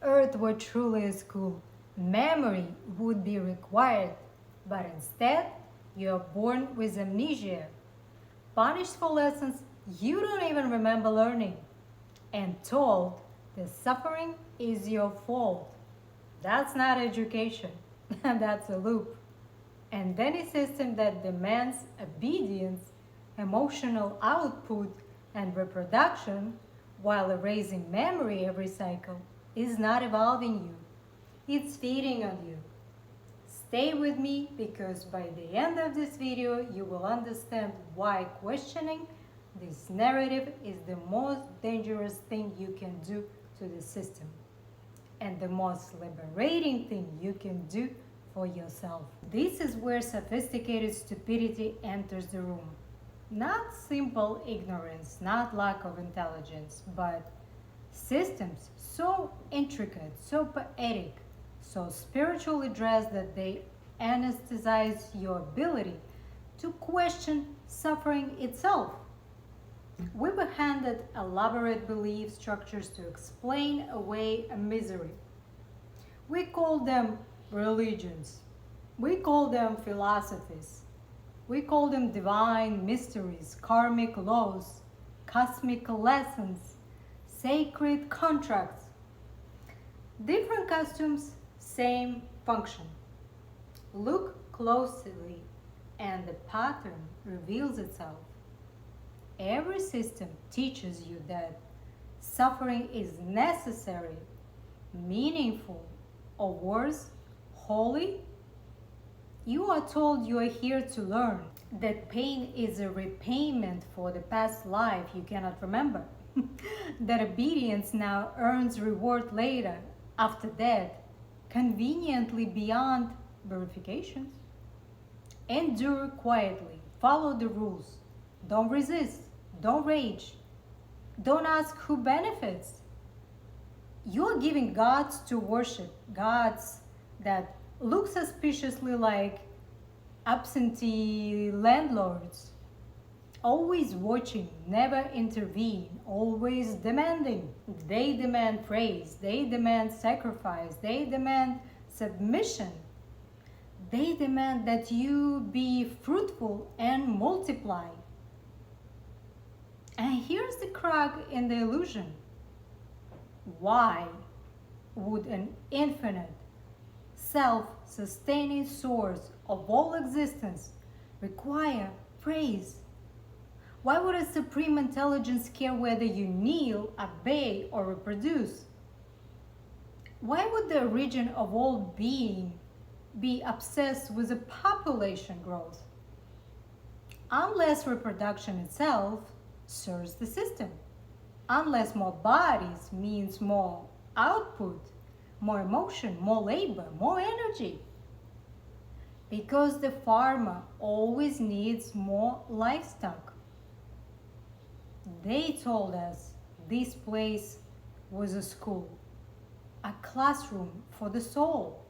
Earth were truly a school, memory would be required, but instead, you are born with amnesia, punished for lessons you don't even remember learning, and told the suffering is your fault. That's not education, that's a loop. And any system that demands obedience, emotional output, and reproduction while erasing memory every cycle is not evolving you, it's feeding on you. Stay with me because by the end of this video you will understand why questioning this narrative is the most dangerous thing you can do to the system and the most liberating thing you can do for yourself. This is where sophisticated stupidity enters the room. Not simple ignorance, not lack of intelligence, but systems so intricate, so poetic, so spiritually dressed that they anesthetize your ability to question suffering itself. We were handed elaborate belief structures to explain away a misery. We call them religions. We call them philosophies. We call them divine mysteries, karmic laws, cosmic lessons, sacred contracts. Different costumes, same function. Look closely and the pattern reveals itself. Every system teaches you that suffering is necessary, meaningful, or worse, holy. You are told you are here to learn, that pain is a repayment for the past life you cannot remember, that obedience now earns reward later, after death, conveniently beyond verifications. Endure quietly, follow the rules, don't resist, don't rage, don't ask who benefits. You're giving gods to worship, gods that look suspiciously like absentee landlords, always watching, never intervene, always demanding. They demand praise, they demand sacrifice, they demand submission. They demand that you be fruitful and multiply. And here's the crack in the illusion. Why would an infinite, self-sustaining source of all existence require praise? Why would a supreme intelligence care whether you kneel, obey, or reproduce? Why would the origin of all being be obsessed with a population growth? Unless reproduction itself serves the system. Unless more bodies means more output, more emotion, more labor, more energy. Because the farmer always needs more livestock. They told us this place was a school, a classroom for the soul,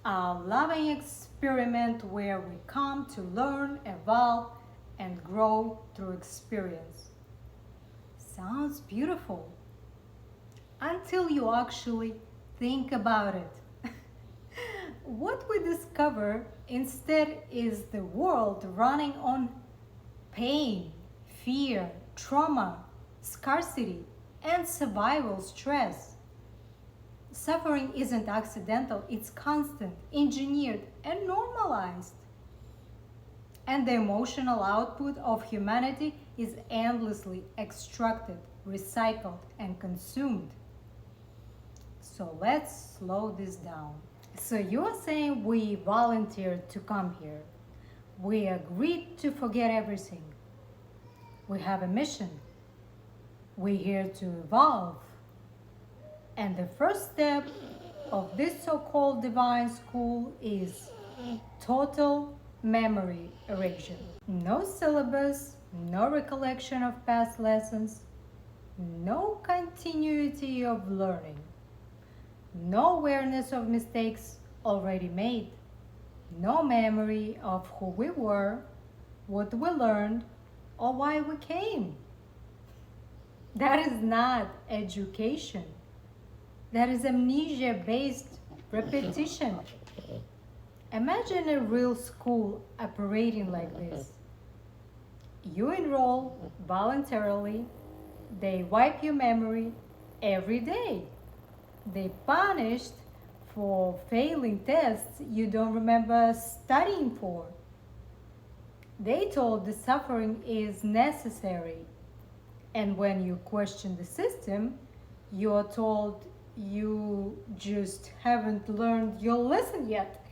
a loving experiment where we come to learn, evolve, and grow through experience. Sounds beautiful until you actually think about it. What we discover instead is the world running on pain, fear, trauma, scarcity, and survival stress. Suffering isn't accidental, it's constant, engineered, and normalized. And the emotional output of humanity is endlessly extracted, recycled, and consumed. So let's slow this down. So you're saying we volunteered to come here. We agreed to forget everything. We have a mission. We're here to evolve. And the first step of this so-called divine school is total memory erasure. No syllabus, no recollection of past lessons, no continuity of learning, no awareness of mistakes already made, no memory of who we were, what we learned, or why we came. That is not education. That is amnesia-based repetition. Imagine a real school operating like this. You enroll voluntarily, they wipe your memory every day. They punished for failing tests you don't remember studying for. They told the suffering is necessary. And when you question the system, you are told you just haven't learned your lesson yet.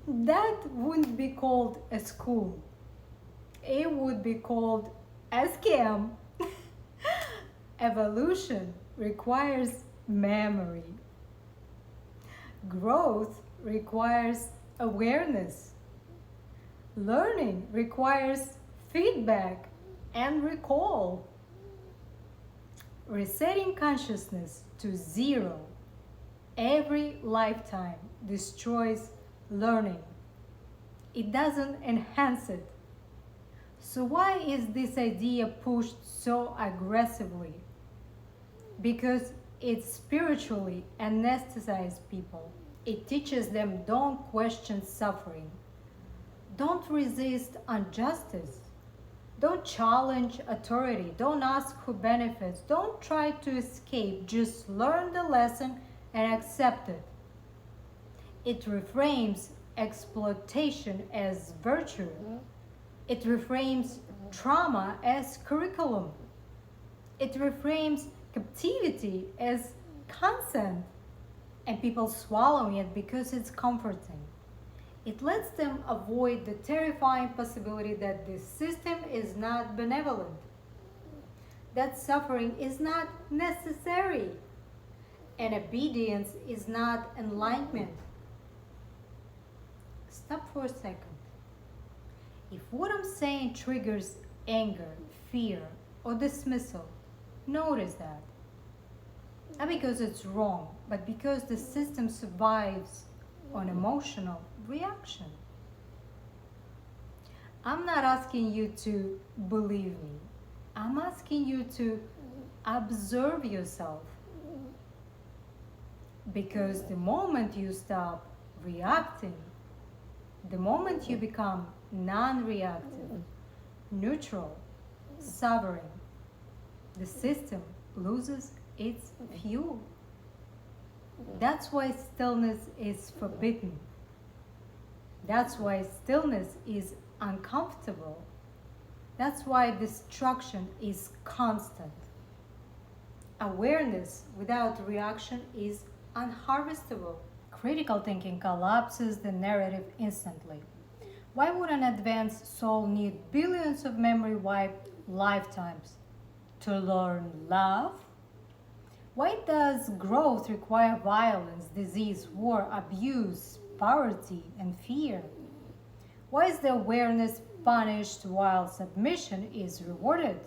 That wouldn't be called a school. It would be called a scam. Evolution requires memory. Growth requires awareness. Learning requires feedback and recall. Resetting consciousness to zero every lifetime destroys learning. It doesn't enhance it. So why is this idea pushed so aggressively? Because it spiritually anesthetizes people. It teaches them don't question suffering. Don't resist injustice. Don't challenge authority. Don't ask who benefits. Don't try to escape. Just learn the lesson and accept it. It reframes exploitation as virtue. It reframes trauma as curriculum. It reframes captivity as consent. And people swallowing it because it's comforting. It lets them avoid the terrifying possibility that this system is not benevolent, that suffering is not necessary, and obedience is not enlightenment. Stop for a second. If what I'm saying triggers anger, fear, or dismissal, notice that. Not because it's wrong, but because the system survives on emotional reaction. I'm not asking you to believe me. I'm asking you to observe yourself. Because the moment you stop reacting, the moment you become non-reactive, neutral, sovereign, the system loses its fuel. That's why stillness is forbidden. That's why stillness is uncomfortable. That's why destruction is constant. Awareness without reaction is unharvestable. Critical thinking collapses the narrative instantly. Why would an advanced soul need billions of memory wiped lifetimes to learn love? Why does growth require violence, disease, war, abuse, poverty, and fear? Why is the awareness punished while submission is rewarded?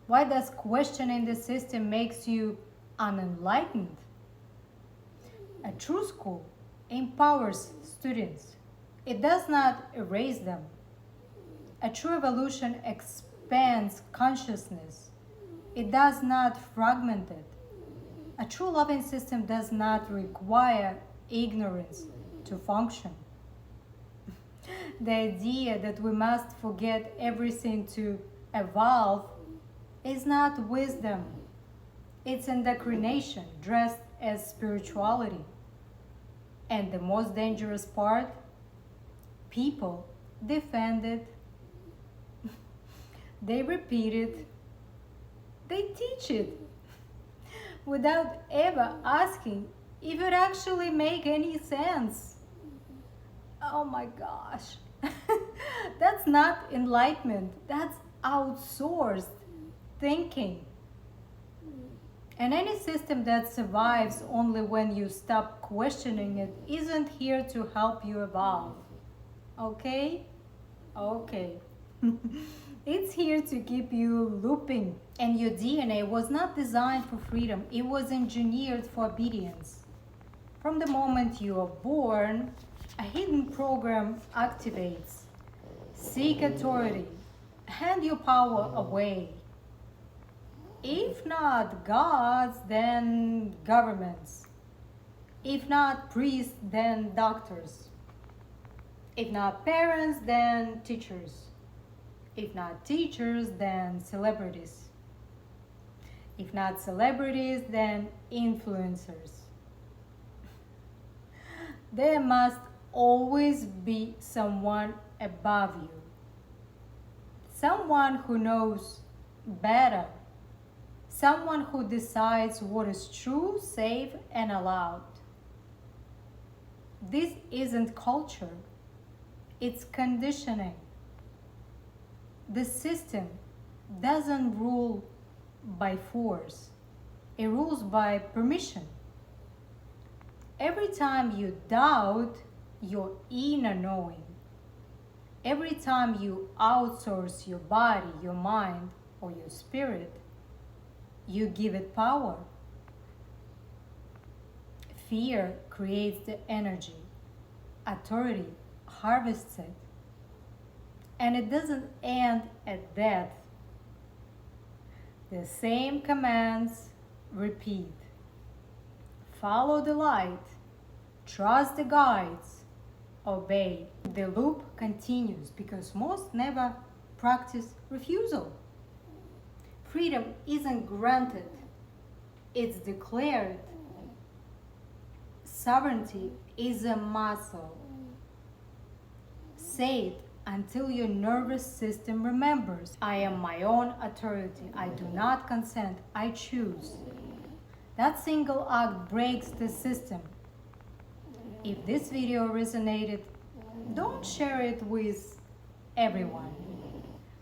Why does questioning the system makes you unenlightened? A true school empowers students. It does not erase them. A true evolution expands consciousness. It does not fragment it. A true loving system does not require ignorance to function. The idea that we must forget everything to evolve is not wisdom. It's indoctrination dressed as spirituality. And the most dangerous part, people defend it. They repeat it. They teach it without ever asking if it actually makes any sense. Oh my gosh. That's not enlightenment. That's outsourced thinking. And any system that survives only when you stop questioning it isn't here to help you evolve. Okay? Okay. It's here to keep you looping. And your DNA was not designed for freedom. It was engineered for obedience. From the moment you are born, a hidden program activates. Seek authority. Hand your power away. If not gods, then governments. If not priests, then doctors. If not parents, then teachers. If not teachers, then celebrities. If not celebrities, then influencers. There must always be someone above you. Someone who knows better. Someone who decides what is true, safe, and allowed. This isn't culture, it's conditioning. The system doesn't rule by force, it rules by permission. Every time you doubt your inner knowing, every time you outsource your body, your mind, or your spirit, you give it power. Fear creates the energy, authority harvests it, and it doesn't end at death. The same commands repeat. Follow the light, trust the guides, obey. The loop continues because most never practice refusal. Freedom isn't granted, it's declared. Sovereignty is a muscle. Say it until your nervous system remembers. I am my own authority. I do not consent. I choose. That single act breaks the system. If this video resonated, don't share it with everyone.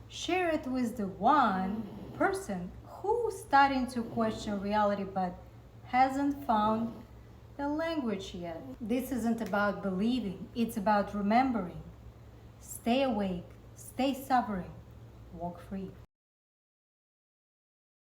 Share it with the one person who's starting to question reality but hasn't found the language yet. This isn't about believing, it's about remembering. Stay awake, stay sovereign, walk free.